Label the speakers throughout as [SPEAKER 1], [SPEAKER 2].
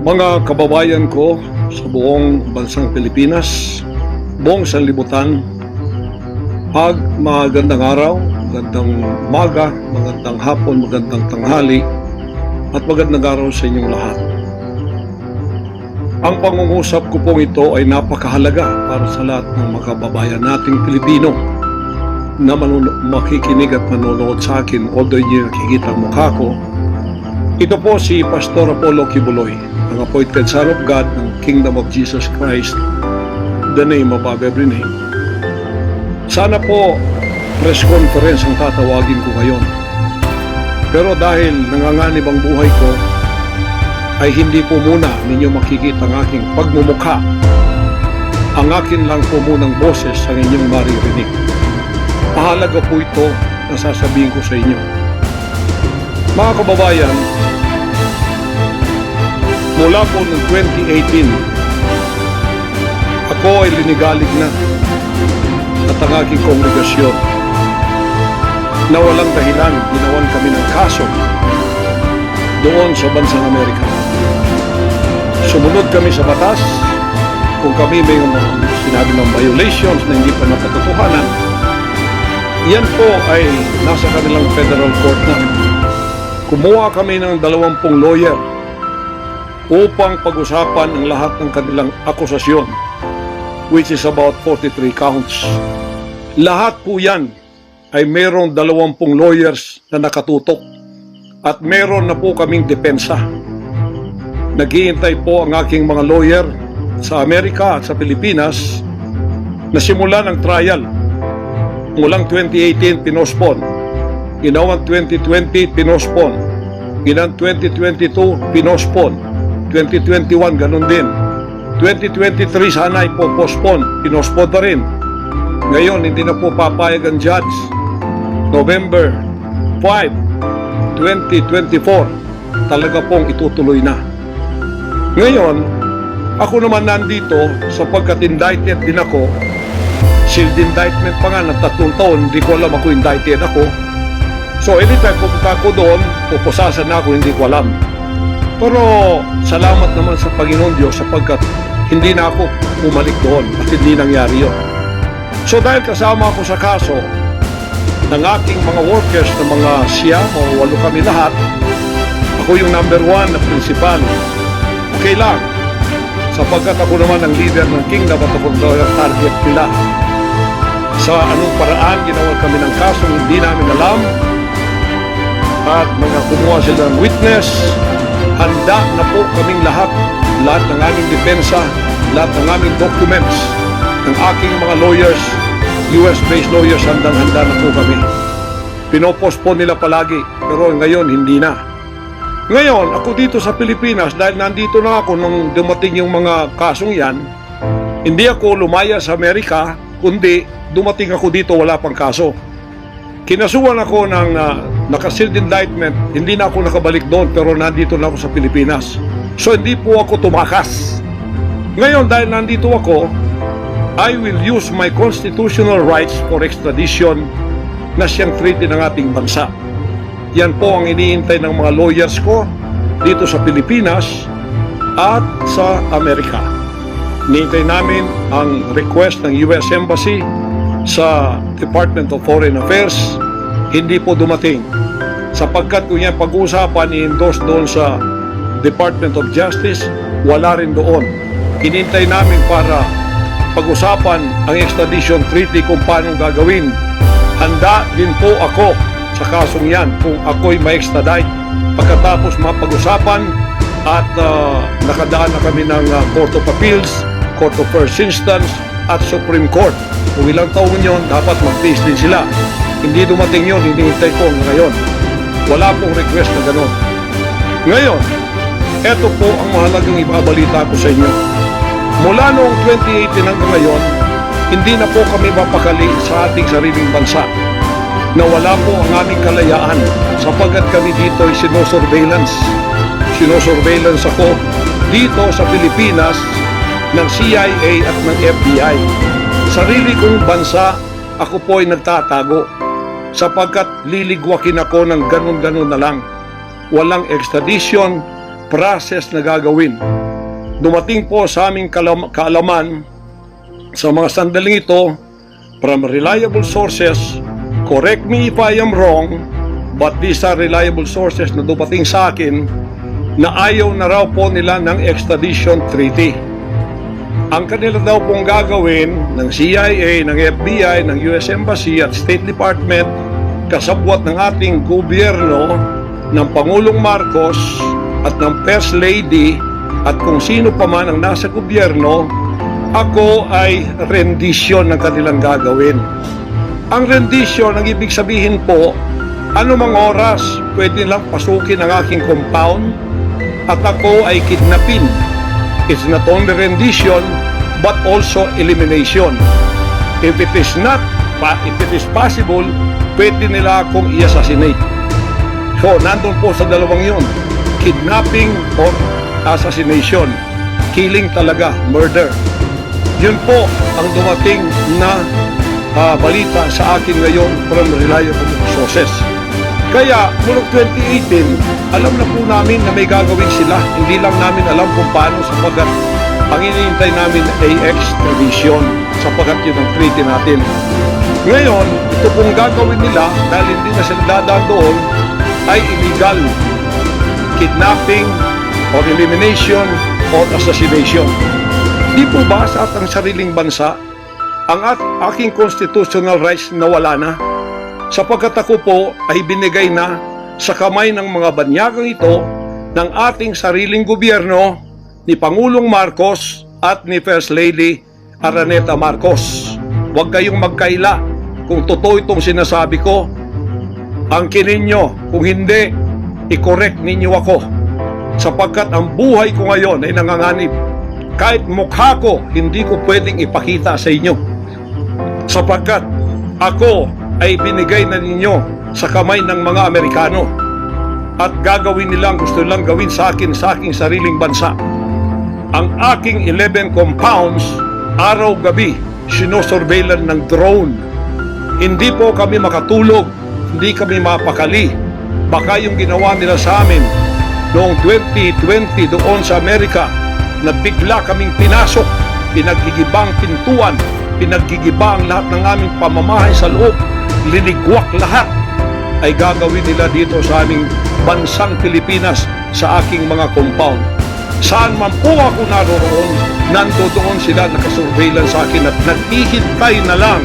[SPEAKER 1] Mga kababayan ko sa buong bansang Pilipinas, buong sanlibutan, magandang araw, magandang umaga, magandang hapon, magandang tanghali, at magandang araw sa inyong lahat. Ang pangungusap ko pong ito ay napakahalaga para sa lahat ng mga kababayan nating Pilipino na makikinig at manonood sa akin, although hindi nakikita ang mukha ko. Ito po si Pastor Apollo Kibuloy, ang appointed Son of God ng Kingdom of Jesus Christ, the name above every name. Sana po press conference ang tatawagin ko ngayon. Pero dahil nanganganib ang buhay ko, ay hindi po muna ninyo makikita ang aking pagmumukha. Ang akin lang po munang boses ang inyong maririnig. Mahalaga po ito na sasabihin ko sa inyo. Mga kababayan, mula po noong 2018, ako ay linigalig na at ang aking kongregasyon na walang dahilan ginawan kami ng kaso doon sa bansang Amerika. Sumunod kami sa batas. Kung kami may sinabi ng violations na hindi pa napatotohanan, yan po ay nasa kanilang federal court na. Kumuha kami ng 20 lawyer upang pag-usapan ang lahat ng kanilang akusasyon, which is about 43 counts. Lahat po yan ay mayroong 20 lawyers na nakatutok at meron na po kaming depensa. Naghihintay po ang aking mga lawyer sa Amerika at sa Pilipinas na simulan ang trial. Mulang 2018 pinospon, ginawang 2020 pinospon, ginawang 2022 pinospon, 2021 ganun din, 2023 sana ipopospon, pinospon pa rin. Ngayon hindi na po papayag ang judge. November 5, 2024 talaga pong itutuloy na. Ngayon ako naman nandito sapagkat indicted din ako. Sealed indictment pa nga ng 3 taon, hindi ko alam ako indicted ako. So anytime pupunta ako doon, pupusasan na ako, hindi ko alam. Pero salamat naman sa Panginoon Diyos sapagkat hindi na ako bumalik doon at hindi nangyari yun. So dahil kasama ako sa kaso ng aking mga workers na mga 8 kami lahat, ako yung number 1 na principal. Okay lang, sapagkat ako naman ang leader ng kingdom at ako ang target nila. Sa anong paraan ginawa kami ng kaso hindi namin alam, at mga kumuha sila ng witness, handa na po kaming lahat ng aming depensa, lahat ng aming documents, ng aking mga lawyers, US-based lawyers, handang-handa na po kami. Pinopospon nila palagi, pero ngayon hindi na. Ngayon, ako dito sa Pilipinas, dahil nandito na ako nung dumating yung mga kasong yan, hindi ako lumaya sa Amerika, kundi dumating ako dito wala pang kaso. Kinasuhan ako ng naka-sealed indictment, hindi na ako nakabalik doon pero nandito na ako sa Pilipinas. So hindi po ako tumakas. Ngayon dahil nandito ako, I will use my constitutional rights for extradition na siyang treaty ng ating bansa. Yan po ang iniintay ng mga lawyers ko dito sa Pilipinas at sa Amerika. Iniintay namin ang request ng US Embassy sa Department of Foreign Affairs. Hindi po dumating sapagkat kung yan pag-uusapan i-endorse doon sa Department of Justice, wala rin doon. Hinintay namin para pag-usapan ang extradition treaty kung paano gagawin. Handa din po ako sa kasong yan kung ako'y ma-extradite pagkatapos mapag-usapan at nakadaan na kami ng Court of Appeals, Court of First Instance at Supreme Court. Kung ilang taon yun, dapat mag-face din sila. Hindi dumating yun, hinihintay ko ngayon. Wala pong request na gano'n. Ngayon, eto po ang mahalagang ibabalita ko sa inyo. Mula noong 2018 hanggang ngayon, hindi na po kami mapakali sa ating sariling bansa. Nawala po ang aming kalayaan sapagkat kami dito ay sinosurveillance. Sinosurveillance ako dito sa Pilipinas ng CIA at ng FBI. Sarili kong bansa, ako po ay nagtatago sapagkat liligwakin ako ng ganun-ganun na lang. Walang extradition, process na gagawin. Dumating po sa aming kaalaman sa mga sandaling ito from reliable sources. Correct me if I am wrong, but these are reliable sources na dumating sa akin na ayaw na raw po nila ng extradition treaty. Ang kanila daw pong gagawin ng CIA, ng FBI, ng US Embassy at State Department, kasabwat ng ating gobyerno, ng Pangulong Marcos at ng First Lady at kung sino pa man ang nasa gobyerno, ako ay rendition ng kanilang gagawin. Ang rendition, ang ibig sabihin po, anumang oras pwede lang pasukin ang aking compound at ako ay kidnapin. It's not only rendition but also elimination. If it is possible, pwede nila akong i-assassinate. So, nandun po sa dalawang yun, kidnapping or assassination. Killing talaga, murder. Yun po ang dumating na balita sa akin ngayon from reliable sources. Kaya, noong 2018, alam na po namin na may gagawin sila. Hindi lang namin alam kung paano sapagkat ang hinihintay namin ay extradition sapagkat yun ang treaty natin. Ngayon, ito pong gagawin nila dahil hindi na sila dadaan doon ay illegal kidnapping or elimination or assassination. Di po ba sa ating sariling bansa ang aking constitutional rights nawala na? Sapagkat ako po ay binigay na sa kamay ng mga banyagang ito ng ating sariling gobyerno ni Pangulong Marcos at ni First Lady Araneta Marcos. Huwag kayong magkaila kung totoo itong sinasabi ko. Angkinin nyo, kung hindi, i-correct ninyo ako. Sapagkat ang buhay ko ngayon ay nanganganib. Kahit mukha ko, hindi ko pwedeng ipakita sa inyo. Sapagkat ako ay binigay na ninyo sa kamay ng mga Amerikano at gagawin nilang gusto nilang gawin sa akin sa aking sariling bansa. Ang aking 11 compounds, araw-gabi, sinosurveillan ng drone. Hindi po kami makatulog, hindi kami mapakali. Baka yung ginawa nila sa amin noong 2020 doon sa Amerika na bigla kaming pinasok, pinaggigibang pintuan, pinaggigibang lahat ng aming pamamahay sa loob, linigwak lahat, ay gagawin nila dito sa aming bansang Pilipinas sa aking mga compound. Saan man po ako naroroon, nandoon sila nakasurveillance sa akin at naghihintay na lang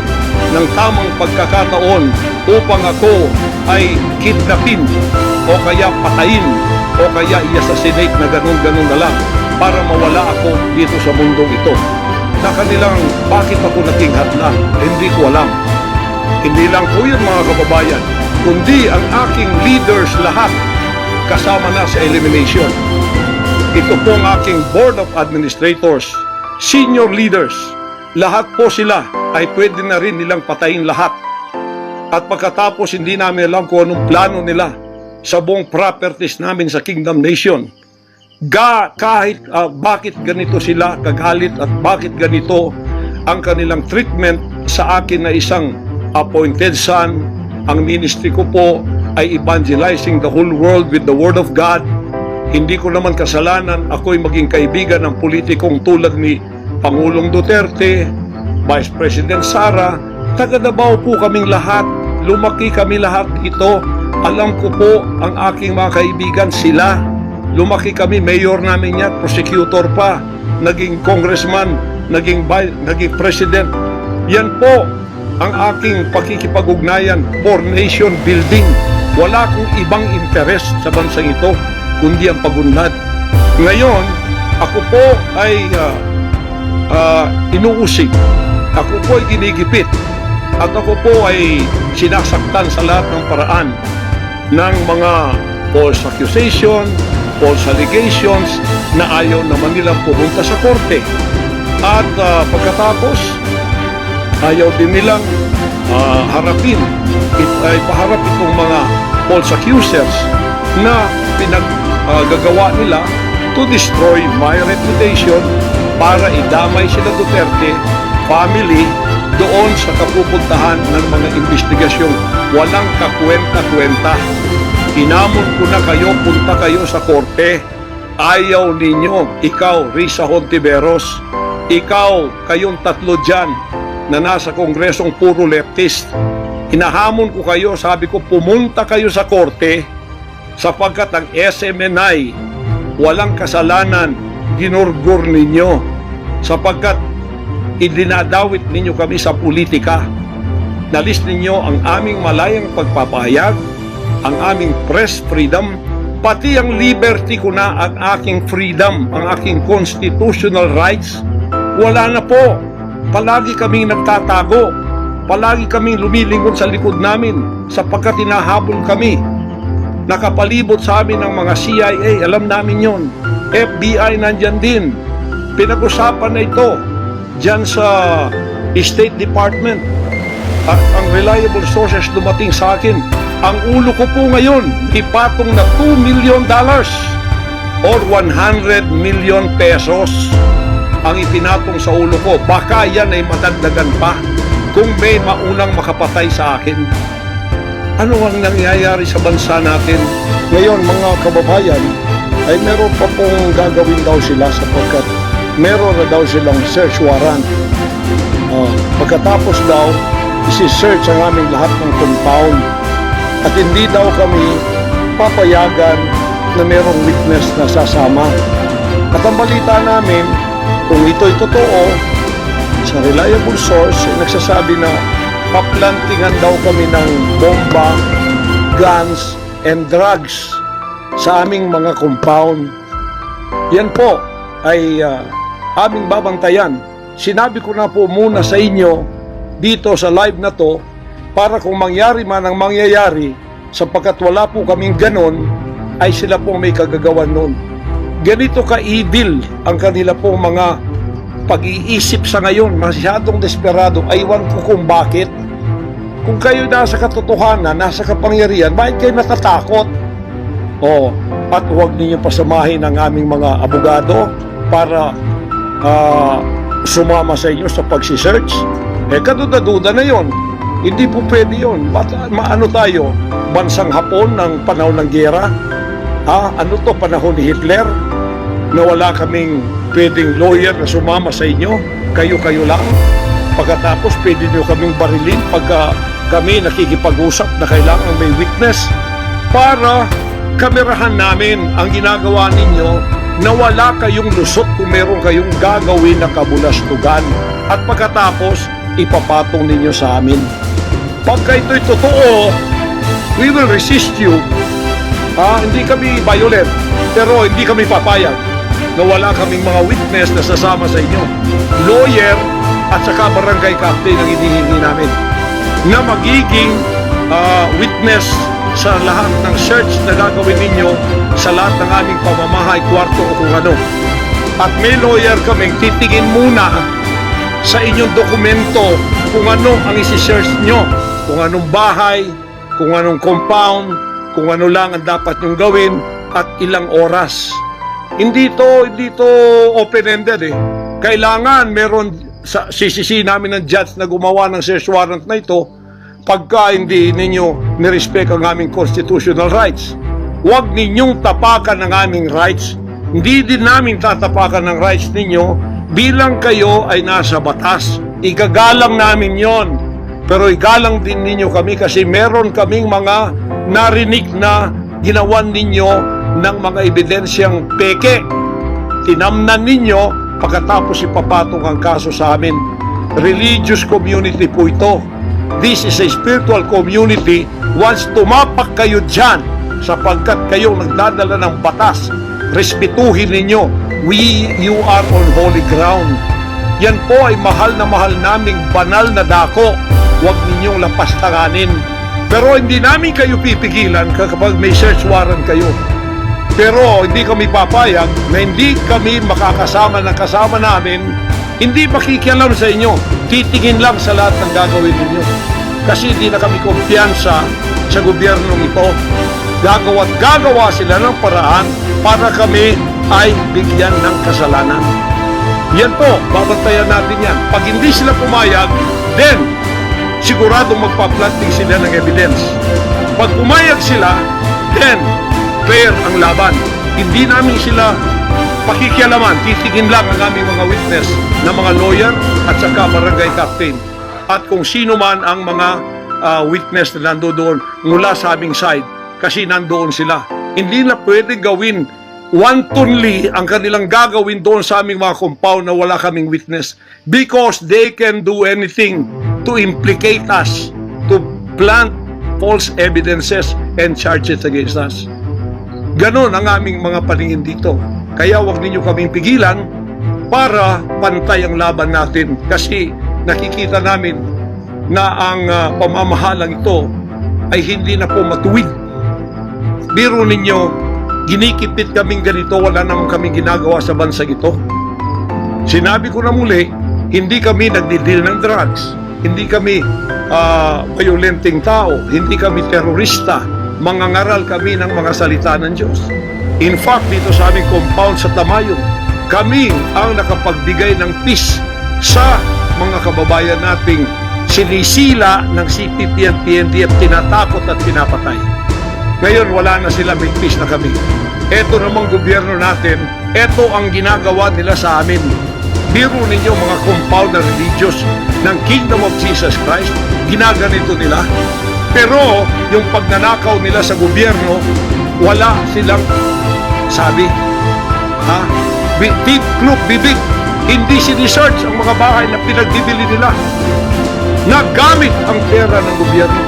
[SPEAKER 1] ng tamang pagkakataon upang ako ay kidnapin o kaya patayin o kaya i-assassinate na ganun-ganun na lang para mawala ako dito sa mundong ito. Na kanilang bakit ako naging hadlang, hindi ko alam. Hindi lang po yun mga kababayan, kundi ang aking leaders lahat kasama na sa elimination. Ito po ang aking Board of Administrators, senior leaders, lahat po sila ay pwede na rin nilang patayin lahat. At pagkatapos hindi namin alam kung anong plano nila sa buong properties namin sa Kingdom Nation. Kahit bakit ganito sila kagalit at bakit ganito ang kanilang treatment sa akin na isang appointed son. Ang ministry ko po ay evangelizing the whole world with the Word of God. Hindi ko naman kasalanan ako'y maging kaibigan ng politikong tulad ni Pangulong Duterte, Vice President Sara. Taga Davao po kaming lahat. Lumaki kami lahat ito. Alam ko po ang aking mga kaibigan sila. Lumaki kami, mayor namin yan, prosecutor pa, naging congressman, naging president. Yan po ang aking pakikipag-ugnayan for nation building. Wala akong ibang interest sa bansang ito kundi ang pagunlad. Ngayon, ako po ay inuusig. Ako po ay ginigipit. At ako po ay sinasaktan sa lahat ng paraan ng mga false accusation, false allegations na ayaw naman nilang pumunta sa korte. At pagkatapos, ayaw din nilang harapin, ipaharap itong mga false accusers na gagawa nila to destroy my reputation para idamay sila Duterte family doon sa kapupuntahan ng mga investigasyong walang kakwenta-kwenta. Inamon ko na kayo, punta kayo sa korte. Ayaw ninyo, ikaw, Risa Hontiveros, ikaw, kayong tatlo dyan na nasa kongresong puro leftist. Hinahamon ko kayo, sabi ko, pumunta kayo sa korte sapagkat ang SMNI walang kasalanan, ginurgur ninyo sapagkat idinadawit ninyo kami sa politika. Nalis ninyo ang aming malayang pagpapahayag, ang aming press freedom, pati ang liberty ko na, ang aking freedom, ang aking constitutional rights. Wala na po. Palagi kaming nagtatago. Palagi kaming lumilingon sa likod namin sapagkat hinahabol kami. Nakapalibot sa amin ng mga CIA, alam namin yon. FBI nandyan din. Pinag-usapan na ito dyan sa State Department. At ang reliable sources dumating sa akin. Ang ulo ko po ngayon, ipatong na $2 million or 100 million pesos ang ipinatong sa ulo ko. Baka yan ay madagdagan pa kung may maunang makapatay sa akin. Ano ang nangyayari sa bansa natin? Ngayon, mga kababayan, ay meron pa pong gagawin daw sila sapagkat meron na daw silang search warrant. Pagkatapos daw, isi-search ang aming lahat ng compound. At hindi daw kami papayagan na merong witness na sasama. At ang balita namin, kung ito'y totoo, sa reliable source, nagsasabi na paplantingan daw kami ng bomba, guns, and drugs sa aming mga compound. Yan po ay aming babantayan. Sinabi ko na po muna sa inyo dito sa live na to para kung mangyari man ang mangyayari, sapagkat wala po kaming ganon, ay sila pong may kagagawan nun. Ganito ka-evil ang kanila pong mga pag-iisip sa ngayon, masyadong desperado. Aywan ko kung bakit. Kung kayo nasa katotohanan, nasa kapangyarihan, bakit kayo natatakot? At huwag ninyo pasamahin ang aming mga abogado para sumama sa inyo sa pagsisearch. Kaduda-duda na yon. Hindi po pwede yun. Maano tayo? Bansang Hapon ng panahon ng giyera? Ano to, panahon ni Hitler? Na wala kaming pwedeng lawyer na sumama sa inyo? Kayo-kayo lang? Pagkatapos, pwede nyo kaming barilin pagka kami nakikipag-usap na kailangan may witness para kamerahan namin ang ginagawa ninyo na wala kayong lusot kung meron kayong gagawin na kabulastugan. At pagkatapos, ipapatong ninyo sa amin. Pagka ito'y totoo, we will resist you. Hindi kami violent, pero hindi kami papayag na wala kaming mga witness na sasama sa inyo. Lawyer at saka barangay captain ang hinihingi namin na magiging witness sa lahat ng search na gagawin ninyo sa lahat ng aming pamamahay, kwarto o kung ano. At may lawyer kaming titingin muna sa inyong dokumento kung ano ang isi-search nyo, kung anong bahay, kung anong compound, kung ano lang ang dapat nyong gawin at ilang oras. Hindi to open-ended eh. Kailangan meron sisisi namin ng judge na gumawa ng search warrant na ito pagka hindi ninyo nirespect ang aming constitutional rights. Huwag ninyong tapakan ang aming rights. Hindi din namin tatapakan ng rights ninyo bilang kayo ay nasa batas. Igagalang namin yon. Pero igalang din ninyo kami kasi meron kaming mga narinig na ginawan ninyo ng mga ebidensyang peke. Tinamnan ninyo pagkatapos ipapatong ang kaso sa amin. Religious community po ito. This is a spiritual community. Once tumapak kayo dyan sapagkat kayong nagdadala ng batas, respetuhin ninyo. You are on holy ground. Yan po ay mahal naming banal na dako. Huwag ninyong lapastanganin. Pero hindi namin kayo pipigilan kapag may search warrant kayo. Pero hindi kami papayag na hindi kami makakasama ng kasama namin, hindi makikialam sa inyo. Titingin lang sa lahat ng gagawin ninyo. Kasi hindi na kami kumpiyansa sa gobyernong ito. Gagawa sila ng paraan para kami ay bigyan ng kasalanan. Yan po, babantayan natin yan. Pag hindi sila pumayag, then siguradong magpa-planting sila ng evidence. Pag pumayag sila, then fair ang laban. Hindi namin sila pakikialaman, titigin lang ang aming mga witness na mga lawyer at saka barangay captain. At kung sino man ang mga witness na nandoon mula sa aming side, kasi nandoon sila. Hindi na pwede gawin wantonly ang kanilang gagawin doon sa aming mga compound na wala kaming witness, because they can do anything to implicate us, to plant false evidences and charges against us. Ganon ang aming mga paningin dito. Kaya wag ninyo kaming pigilan para pantay ang laban natin, kasi nakikita namin na ang pamamahalang ito ay hindi na po matuwid. Biro ninyo, ginikipit kaming ganito, wala naman kaming ginagawa sa bansang ito. Sinabi ko na muli, hindi kami nagdidil ng drugs, hindi kami violenting tao, hindi kami terorista, mangangaral kami ng mga salita ng Diyos. In fact, dito sa aming compound sa Tamayon, kami ang nakapagbigay ng peace sa mga kababayan nating sinisila ng CPP at PNP at tinatakot at pinapatay. Ngayon, wala na sila, may peace na kami. Ito namang gobyerno natin, ito ang ginagawa nila sa amin. Biro ninyo mga compound na religious ng Kingdom of Jesus Christ, ginaganito nila. Pero yung pagnanakaw nila sa gobyerno, wala silang sabi. Bibig. Hindi sinisearch ang mga bahay na pinagbibili nila. Nagamit ang pera ng gobyerno.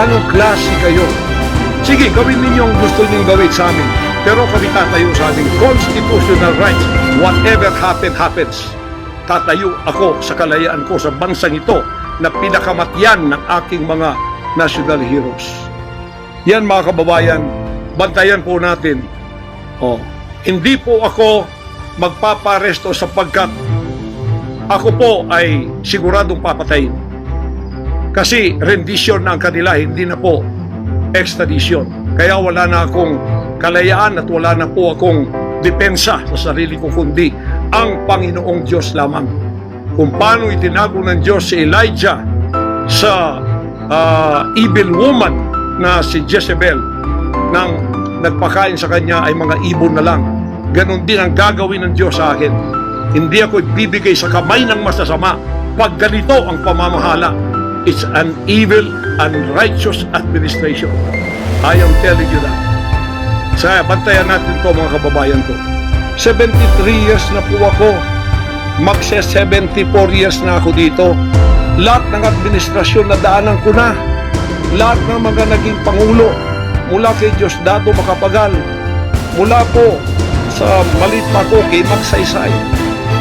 [SPEAKER 1] Anong klase kayo? Sige, gawin ninyo ang gusto ninyong gawin sa amin. Pero kami tatayo sa aming constitutional rights. Whatever happens. Tatayo ako sa kalayaan ko sa bansang ito na pinakamatyan ng aking mga national heroes. Yan mga kababayan, bantayan po natin. Hindi po ako magpaparesto sapagkat ako po ay siguradong papatayin. Kasi rendition na ang kanila, hindi na po extradition. Kaya wala na akong kalayaan at wala na po akong depensa sa sarili ko, kundi ang Panginoong Diyos lamang. Kung paano itinago ng Diyos si Elijah sa evil woman na si Jezebel, nang nagpakain sa kanya ay mga ibon na lang. Ganon din ang gagawin ng Diyos sa akin. Hindi ako ibibigay sa kamay ng masasama pag ganito ang pamamahala. It's an evil, unrighteous administration. I am telling you that. Saya, bantayan natin to mga kababayan ko. 73 years na po ako. Magse-74 years na ako dito. Lahat ng administrasyon na daanan ko na. Lahat ng mga naging pangulo. Mula kay Diosdado Macapagal. Mula po sa malit pa ko kay Magsaysay,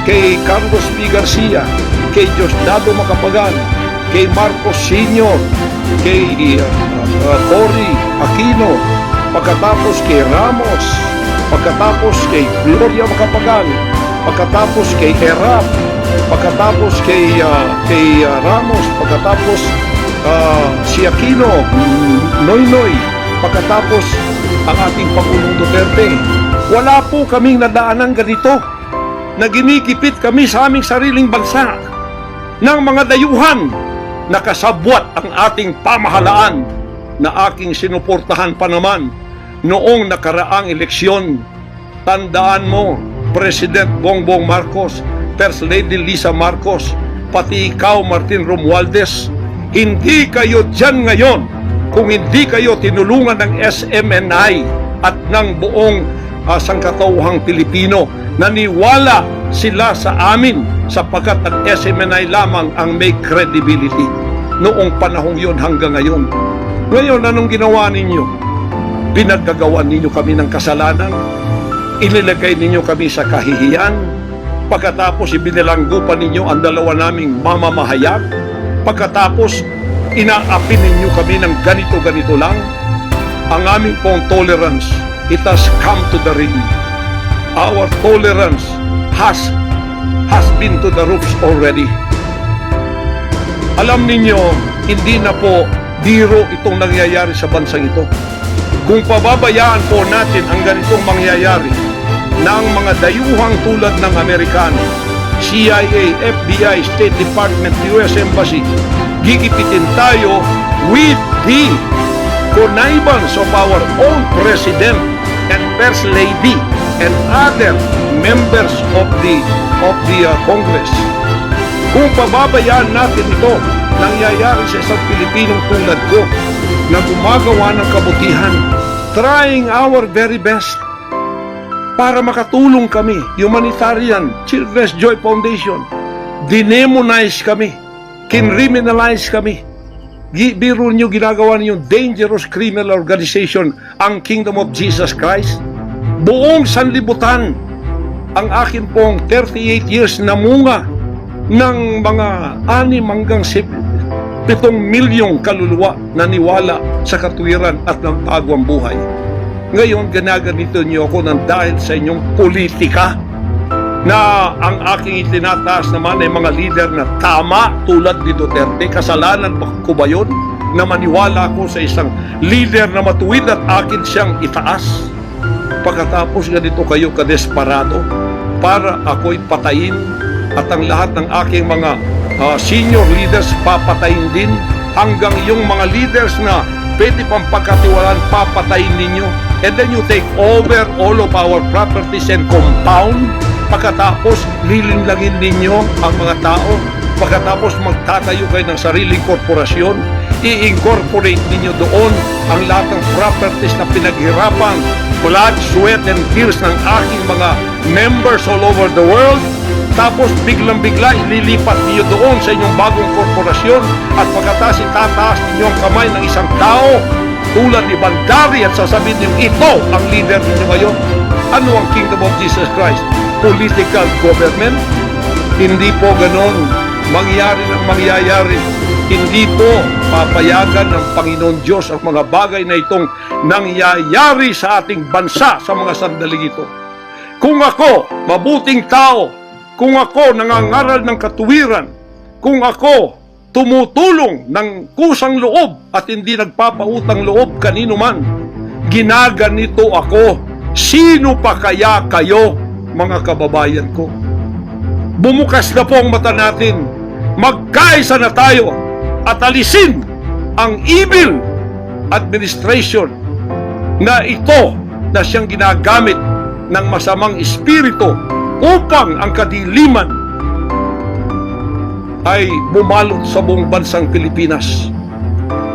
[SPEAKER 1] kay Carlos P. Garcia, kay Diosdado Macapagal, kay Marcos Sr., kay Cory Aquino, pagkatapos kay Ramos, pagkatapos kay Gloria Macapagal, pagkatapos kay Erap, pagkatapos kay Ramos, pagkatapos si Aquino, Noynoy, pagkatapos ang ating Pangulong Duterte. Wala po kaming nadaanan ganito na ginikipit kami sa aming sariling bansa ng mga dayuhan. Nakasabwat ang ating pamahalaan na aking sinuportahan pa naman noong nakaraang eleksyon. Tandaan mo, President Bongbong Marcos, First Lady Lisa Marcos, pati ikaw, Martin Romualdez, hindi kayo dyan ngayon kung hindi kayo tinulungan ng SMNI at ng buong sangkatauhang Pilipino. Naniwala sila sa amin sapagkat ang SMNI lamang ang may credibility noong panahong yun hanggang ngayon. Ngayon, anong ginawa ninyo? Pinagkagawan ninyo kami ng kasalanan, inilagay ninyo kami sa kahihiyan, pagkatapos ibinilanggo pa ninyo ang dalawa naming mamamahayag, pagkatapos inaapi ninyo kami ng ganito-ganito lang. Ang aming pong tolerance, it has come to the rim. Our tolerance has been to the roofs already. Alam ninyo, hindi na po biro itong nangyayari sa bansang ito. Kung pababayaan po natin ang ganitong mangyayari na ang mga dayuhang tulad ng Amerikano, CIA, FBI, State Department, US Embassy, gigipitin tayo with the connivance of our own President and First Lady and other members of the Congress. Kung pababayaan natin ito, nangyayari sa isang Pilipinong tulad ko na gumagawa ng kabutihan, trying our very best para makatulong kami, humanitarian, Children's Joy Foundation, dinemonize kami, kinriminalize kami. Biro nyo, ginagawa niyo dangerous criminal organization ang Kingdom of Jesus Christ. Buong sanlibutan ang akin pong 38 years na munga ng mga 6 hanggang 7 milyong kaluluwa na niwala sa katuwiran at ng bagong buhay. Ngayon, ginaganito niyo ako ng dahil sa inyong politika na ang aking itinataas naman ay mga leader na tama tulad ni Duterte. Kasalanan ko ba yun na maniwala ako sa isang leader na matuwid at akin siyang itaas? Pagkatapos ganito kayo kadesperado para ako'y patayin at ang lahat ng aking mga senior leaders papatayin din, hanggang yung mga leaders na pwede pang pagkatiwalaan papatayin ninyo, and then you take over all of our properties and compound. Pagkatapos lilinlangin ninyo ang mga tao, pagkatapos magtatayo kayo ng sariling korporasyon, i-incorporate ninyo doon ang lahat ng properties na pinaghirapan, blood, sweat, and tears ng aking mga members all over the world. Tapos biglang-bigla ililipat niyo doon sa inyong bagong korporasyon, at pagkatapos itataas ninyo ang kamay ng isang tao tulad ni Bandari at sasabihin niyo, ito ang leader ninyo ngayon. Ano ang Kingdom of Jesus Christ? Political government? Hindi po ganon. Mangyari ng mangyayari. Hindi po papayagan ng Panginoon Diyos ang mga bagay na itong nangyayari sa ating bansa sa mga sandaling ito. Kung ako, mabuting tao, kung ako nangangaral ng katuwiran, kung ako tumutulong ng kusang loob at hindi nagpapautang loob kanino man, ginaganito ako, sino pa kaya kayo, mga kababayan ko? Bumukas na po ang mata natin, magkaisa na tayo at alisin ang evil administration na ito na siyang ginagamit ng masamang espiritu upang ang kadiliman ay bumalot sa buong bansang Pilipinas.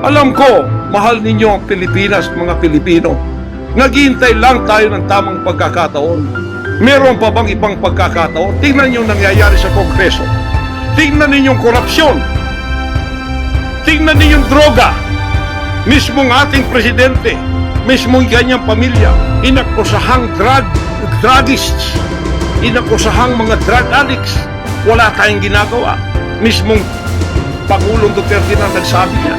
[SPEAKER 1] Alam ko, mahal ninyo ang Pilipinas, mga Pilipino. Naghihintay lang tayo ng tamang pagkakataon. Meron pa bang ibang pagkakataon? Tingnan niyo nangyayari sa Kongreso. Tingnan niyo yung korupsyon. Tingnan niyo yung droga. Mismong ating presidente, mismong kanyang pamilya, inakusahang druggists, inakusahang mga drug addicts. Wala tayong ginagawa. Mismong Pangulong Duterte na nagsabi niya.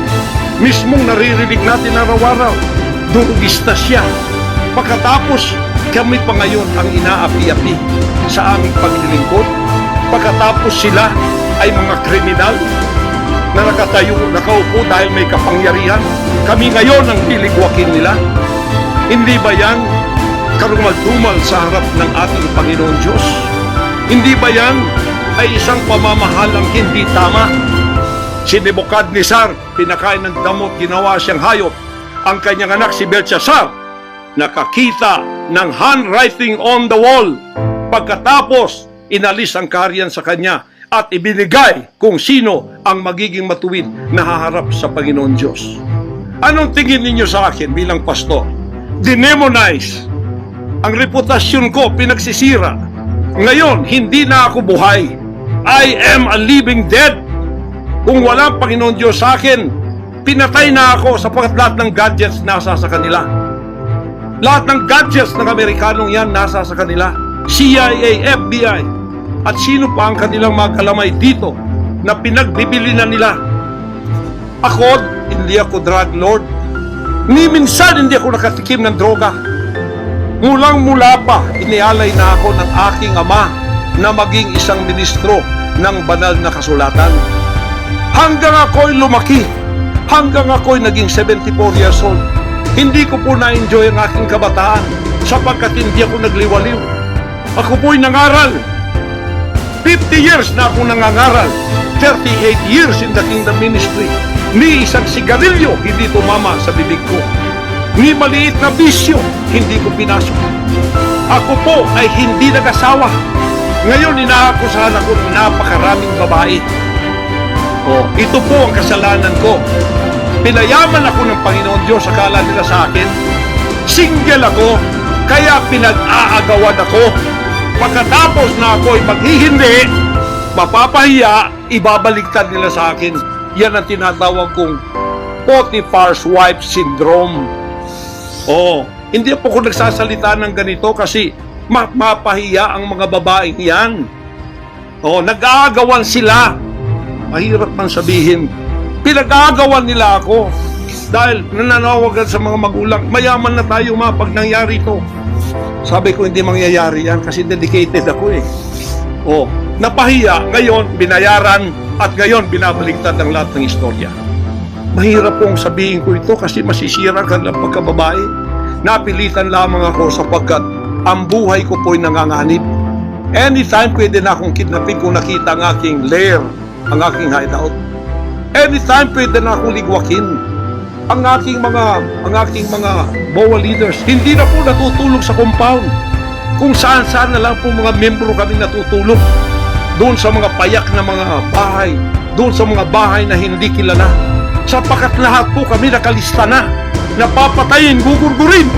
[SPEAKER 1] Mismong naririnig natin araw-araw, drugista siya. Pagkatapos, kami pa ngayon ang inaapi-api sa aming paglilingkod. Pagkatapos sila ay mga kriminal na nakatayo, nakaupo dahil may kapangyarihan. Kami ngayon ang liligwakin nila. Hindi ba yan karumal-dumal sa harap ng ating Panginoon Diyos? Hindi ba yan ay isang pamamahalang hindi tama? Si Nebukadnezar, pinakain ng damot, ginawa siyang hayop. Ang kanyang anak si Belshazzar, nakakita ng handwriting on the wall. Pagkatapos, inalis ang kaharian sa kanya at ibinigay kung sino ang magiging matuwid na haharap sa Panginoon Diyos. Anong tingin ninyo sa akin bilang pastor? Dinemonize. Ang reputasyon ko pinagsisira. Ngayon, hindi na ako buhay. I am a living dead. Kung walang Panginoon Diyos sa akin, pinatay na ako sapagkat lahat ng gadgets nasa sa kanila. Lahat ng gadgets ng Amerikanong yan nasa sa kanila. CIA, FBI, at sino pa ang kanilang mga kalamay dito na pinagbibili na nila. Ako, hindi ako drug lord. Ni minsan hindi ako nakatikim ng droga. Mulang-mula pa, inialay na ako ng aking ama na maging isang ministro ng banal na kasulatan. Hanggang ako'y lumaki, hanggang ako'y naging 74 years old, hindi ko po na-enjoy ang aking kabataan sapagkat hindi ako nagliwaliw. Ako po'y nangaral. 50 years na ako nangangaral. 38 years in the kingdom ministry. Ni isang sigarilyo hindi tumama sa bibig ko. Ni maliit na bisyo, hindi ko pinasok. Ako po ay hindi nag-asawa. Ngayon, inaakusahan ako ng napakaraming babae. Ito po ang kasalanan ko. Pinayaman ako ng Panginoon Diyos, akala nila sa akin. Single ako, kaya pinag-aagawan ako. Pagkatapos na ako'y maghihindi, mapapahiya, ibabaliktad nila sa akin. Yan ang tinatawag kong Potiphar's wife syndrome. Hindi po ako nagsasalita ng ganito kasi mapapahiya ang mga babaeng yan. Nag-aagawan sila. Mahirap man sabihin. Pinag-aagawan nila ako dahil nananawagan sa mga magulang, mayaman na tayo pag nangyari ito. Sabi ko, hindi mangyayari yan kasi dedicated ako eh. Napahiya, ngayon binayaran at ngayon binabaliktad ang lahat ng istorya. Mahirap pong sabihin ko ito kasi masisira ka ng pagkababae. Napilitan lamang ako sapagkat ang buhay ko po'y nanganganib. Anytime pwede na akong kidnapin kung nakita ang aking lair, ang aking hideout. Anytime pwede na akong ligwakin. Ang aking mga BOA leaders, hindi na po natutulog sa compound. Kung saan-saan na lang po mga membro kami natutulog. Doon sa mga payak na mga bahay, doon sa mga bahay na hindi kilala. Sapagkat lahat po kami nakalista na. Napapatayin, gugurgurin.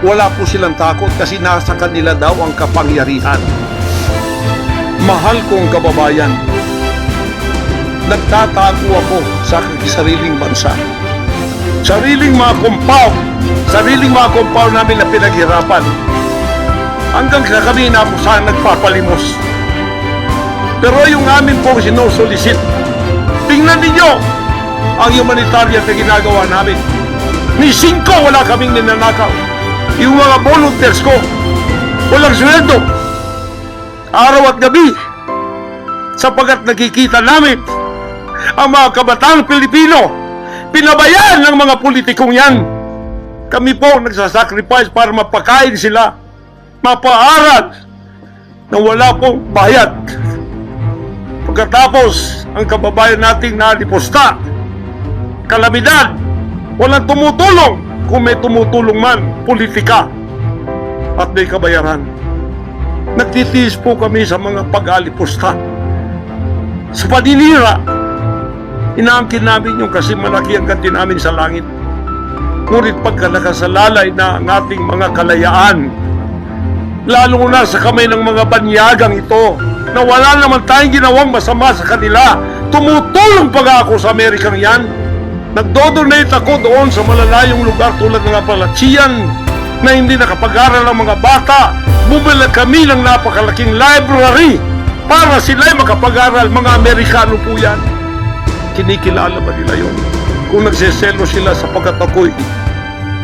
[SPEAKER 1] Wala po silang takot kasi nasa kanila daw ang kapangyarihan. Mahal kong kababayan, nagtatago ako sa aking sariling bansa. Sariling mga compound namin na pinaghirapan. Hanggang sa kami na po saan nagpapalimos. Pero yung amin pong sinusulisit, tingnan ninyo ang humanitarian na ginagawa namin. Ni 5 wala kaming ninanakaw. Yung mga volunteers ko, walang sweldo. Araw at gabi. Sapagat nakikita namin ang mga kabataang Pilipino, pinabayaan ng mga politikong yan. Kami po nagsasacrifice para mapakain sila, mapaaral na wala pong bayad. Pagkatapos, ang kababayan nating nalipusta, kalamidad, walang tumutulong. Kung may tumutulong man, politika at may kabayaran. Nagtitiis po kami sa mga pag-alipusta. Sa paninira, inaangkin namin yung kasi malaki ang ganti namin sa langit. Ngunit pagka nakasalalay na ang ating mga kalayaan, lalo na sa kamay ng mga banyagang ito, na wala naman tayong ginawang masama sa kanila, tumutulong pa ako sa Amerikang yan. Nagdodonate ako doon sa malalayong lugar tulad ng Appalachian na hindi nakapag-aral ang mga bata. Bumili kami ng napakalaking library para sila'y makapag-aral. Mga Amerikano po yan. Kinikilala ba nila yun? Kung nagseselo sila sapagkat ako'y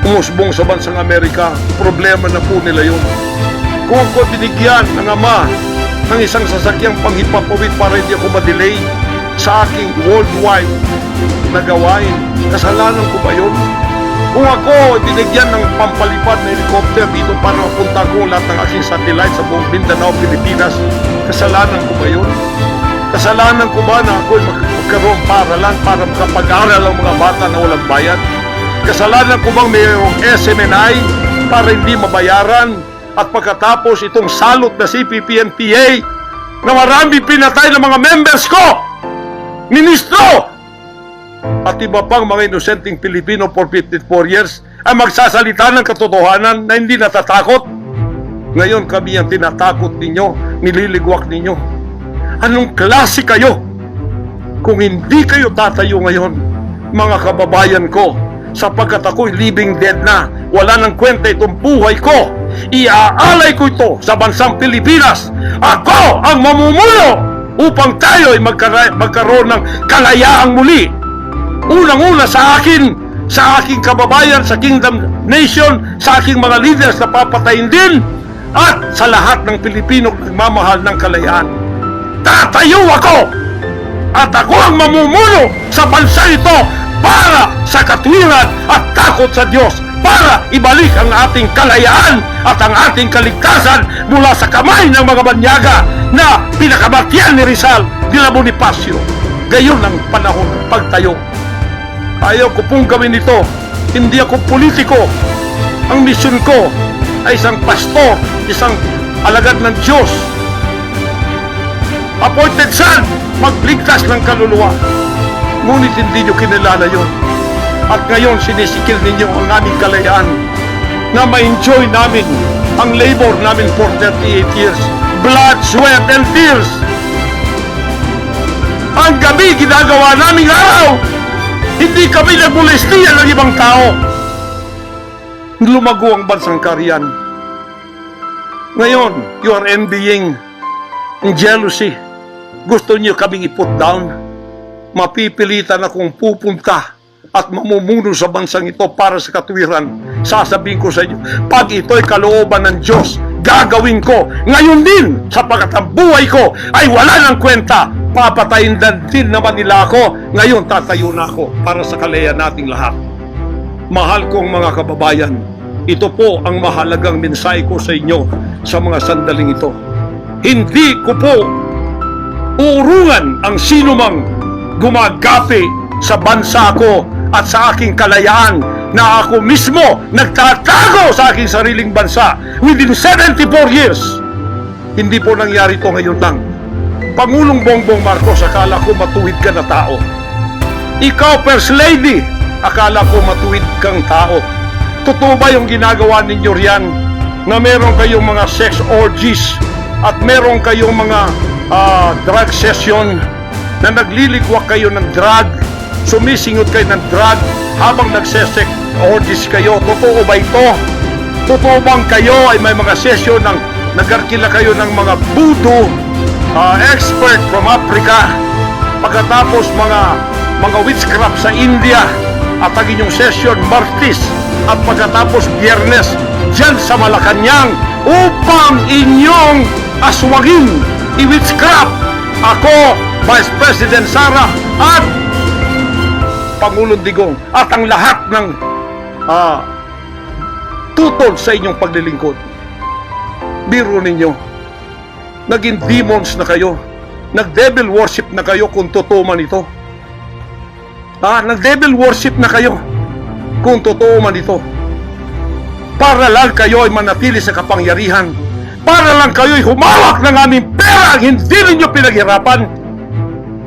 [SPEAKER 1] umusbong sa bansang Amerika, problema na po nila yun. Kung ako binigyan ng ama ng isang sasakyang panghipapawid para hindi ako ma-delay sa aking worldwide na gawain, kasalanan ko ba yun? Kung ako binigyan ng pampalipad na helicopter dito para mapunta ko lahat ng aking satellite sa buong Mindanao, Pilipinas, kasalanan ko ba yun? Kasalanan ko ba na ako'y magkaroon paralan para makapag-aral ang mga bata na walang bayad? Kasalanan ko bang mayroong SMNI para hindi mabayaran? At pagkatapos itong salot na CPP-NPA na marami pinatay ng mga members ko, ministro, at iba pang mga inosenteng Pilipino for 54 years ay magsasalita ng katotohanan na hindi natatakot. Ngayon kami ang tinatakot ninyo, nililigwak ninyo. Anong klase kayo? Kung hindi kayo tatayo ngayon, mga kababayan ko, sapagkat ako'y living dead na, wala nang kwenta itong buhay ko, iaalay ko ito sa bansang Pilipinas. Ako ang mamumuno upang tayo ay magkaroon ng kalayaang muli. Unang-una sa akin, sa aking kababayan, sa Kingdom Nation, sa aking mga leaders na papatayin din, at sa lahat ng Pilipino nagmamahal ng kalayaan. Tatayo ako! At ako ang mamumuno sa bansa ito para sa katwiran at takot sa Diyos, para ibalik ang ating kalayaan at ang ating kaligtasan mula sa kamay ng mga banyaga na pinakamatyan ni Rizal de la Bonifacio. Gayon ang panahon ng pagtayo. Ayaw ko pong gawin ito Hindi ako politiko. Ang misyon ko ay isang pastor, isang alagad ng Diyos. Appointed son, magligtas ng kaluluwa. Ngunit hindi nyo kinilala yun. At ngayon sinisikil ninyo ang aming kalayaan na ma-enjoy namin ang labor namin for 38 years. Blood, sweat, and tears. Ang gabi ginagawa naming araw. Hindi kami nagmolestiya ng ibang tao. Lumago ang bansang Kariyan. Ngayon, you are envying and jealousy. Gusto niyo kaming i-put down. Mapipilitan akong pupunta at mamumuno sa bansang ito para sa katuwiran. Sasabihin ko sa inyo, pag ito'y kalooban ng Diyos, gagawin ko. Ngayon din, sapagkat ang buhay ko ay wala ng kwenta. Papatayin din naman nila ako. Ngayon, tatayo na ako para sa kalayan nating lahat. Mahal kong mga kababayan, ito po ang mahalagang mensahe ko sa inyo sa mga sandaling ito. Hindi ko po uurungan ang sinumang gumagapi sa bansa ko at sa aking kalayaan na ako mismo nagtatago sa aking sariling bansa within 74 years. Hindi po nangyari ito ngayon lang. Pangulong Bongbong Marcos, akala ko matuwid ka na tao. Ikaw, First Lady, akala ko matuwid kang tao. Totoo ba yung ginagawa ninyo riyan na meron kayong mga sex orgies at meron kayong mga drug session na nagliligwak kayo ng drug, sumisingot kayo ng drug habang nagsesex orgies kayo? Totoo ba ito? Totoo bang kayo ay may mga session ng nagarkila kayo ng mga voodoo expert from Africa, pagkatapos mga witchcraft sa India, at ang inyong session Martis, at pagkatapos Biyernes dyan sa Malacanang upang inyong aswagin i-witchcraft ako, Vice President Sara at Pangulong Digong at ang lahat ng tutol sa inyong paglilingkod. Biro ninyo, naging demons na kayo, nag-devil worship na kayo kung totoo man ito. Nag-devil worship na kayo kung totoo man ito. Para lang kayo ay manatili sa kapangyarihan, para lang kayo ay humawak ng aming pera, hindi ninyo pinaghirapan.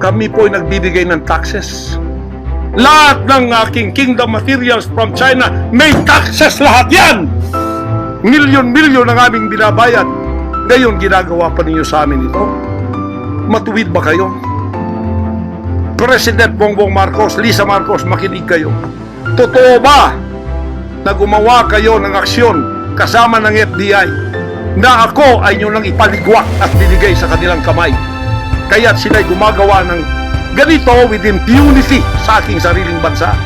[SPEAKER 1] Kami po ay nagbibigay ng taxes. Lahat ng aking kingdom materials from China, may taxes lahat yan. Milyon-milyon ang aming binabayad. Ngayon, ginagawa pa ninyo sa amin ito. Matuwid ba kayo? President Bongbong Marcos, Lisa Marcos, makinig kayo. Totoo ba na gumawa kayo ng aksyon kasama ng FBI na ako ay nyo nang ipaligwak at binigay sa kanilang kamay? Kaya't sila'y gumagawa ng ganito with impunity sa aking sariling bansa.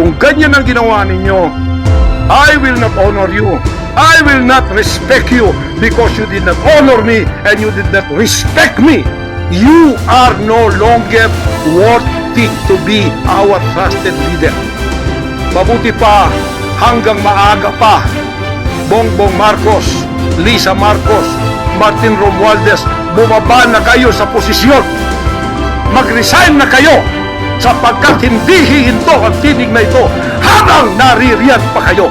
[SPEAKER 1] Kung ganyan ang ginawa ninyo, I will not honor you. I will not respect you because you did not honor me and you did not respect me. You are no longer worthy to be our trusted leader. Mabuti pa, hanggang maaga pa, Bongbong Marcos, Lisa Marcos, Martin Romualdez, bumaba na kayo sa posisyon. Mag-resign na kayo sapagkat hindi hihinto ang tinig na ito habang naririyan pa kayo.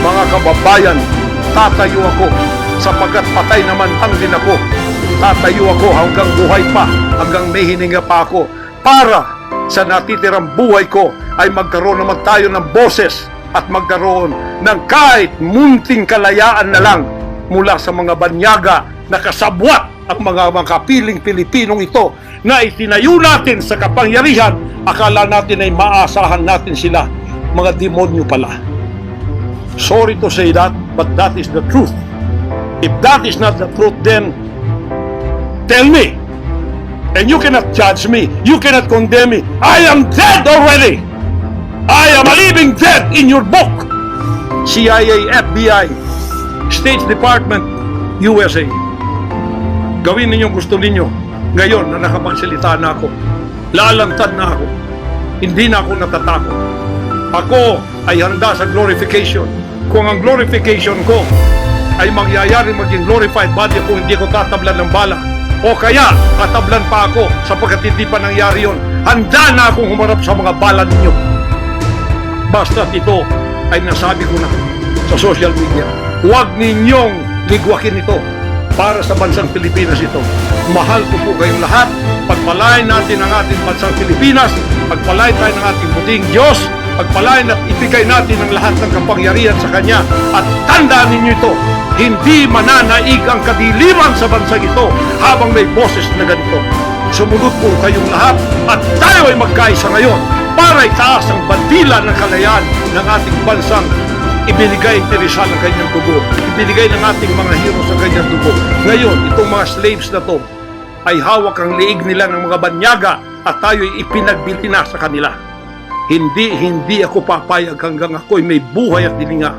[SPEAKER 1] Mga kababayan, tatayo ako sapagkat patay naman ang din ako. Tatayo ako hanggang buhay pa, hanggang may hininga pa ako, para sa natitirang buhay ko ay magkaroon naman tayo ng boses at magkaroon ng kahit munting kalayaan na lang mula sa mga banyaga na kasabwat ang mga makapiling Pilipinong ito na itinayo natin sa kapangyarihan. Akala natin ay maasahan natin sila. Mga demonyo pala. Sorry to say that, but that is the truth. If that is not the truth, then tell me. And you cannot judge me. You cannot condemn me. I am dead already. I am a living dead in your book. CIA, FBI, State Department, USA. Gawin ninyong gusto ninyo. Ngayon na nakapagsalita na ako, lalantad na ako. Hindi na ako natatakot. Ako ay handa sa glorification. Kung ang glorification ko ay mangyayari maging glorified body kung hindi ko tatablan ng bala, o kaya katablan pa ako sapagkat hindi pa nangyari yun, handa na akong humarap sa mga bala ninyo. Basta ito ay nasabi ko na sa social media. Huwag ninyong ligwakin ito para sa bansang Pilipinas ito. Mahal ko po kayong lahat. Pagpalain natin ang ating bansang Pilipinas. Pagpalain tayo ng ating buting Diyos. Pagpalain at ibigay natin ang lahat ng kapangyarihan sa Kanya. At tandaan ninyo ito, hindi mananaig ang kadiliman sa bansang ito habang may boses na ganito. Sumunod po kayong lahat at tayo ay magkaisa ngayon para itaas ang bandila ng kalayaan ng ating bansang ibinigay ni Rizal ang kanyang dugo. Ibinigay ng ating mga heroes ang kanyang dugo. Ngayon, itong mga slaves na to ay hawak ang liig nila ng mga banyaga at tayo'y ipinagbili na sa kanila. Hindi ako papayag hanggang ako'y may buhay at dilinga.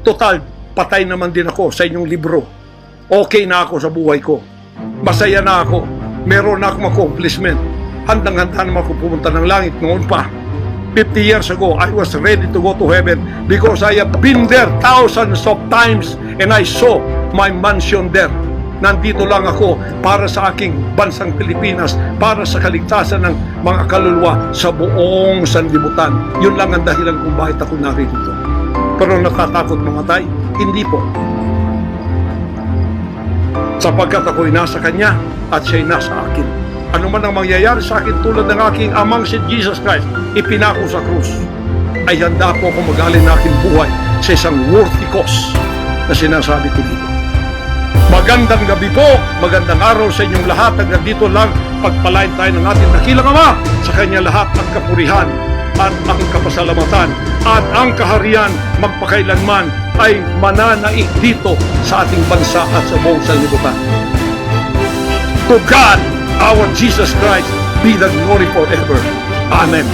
[SPEAKER 1] Total, patay naman din ako sa inyong libro. Okay na ako sa buhay ko. Masaya na ako. Meron na akong accomplishment. Handang-handa naman ako pumunta ng langit noon pa. 50 years ago, I was ready to go to heaven because I have been there thousands of times and I saw my mansion there. Nandito lang ako para sa aking bansang Pilipinas, para sa kaligtasan ng mga kaluluwa sa buong sanlibutan. Yun lang ang dahilan kung bakit ako narito. Pero natatakot mamatay? Hindi po. Sapagkat ako'y nasa Kanya at siya'y nasa akin. Ano man ang mangyayari sa akin tulad ng aking amang si Jesus Christ, ipinako sa krus, ay handa po ako mag-alin na aking buhay sa isang worthy cause na sinasabi ko dito. Magandang gabi po, magandang araw sa inyong lahat. Hanggang dito lang, pagpalain tayo ng ating dakilang Ama. Sa Kanya lahat ang kapurihan at ang kapasalamatan at ang kaharian magpakailanman ay mananaig dito sa ating bansa at sa buong sanlibutan. To God, our Jesus Christ, be the glory forever. Amen.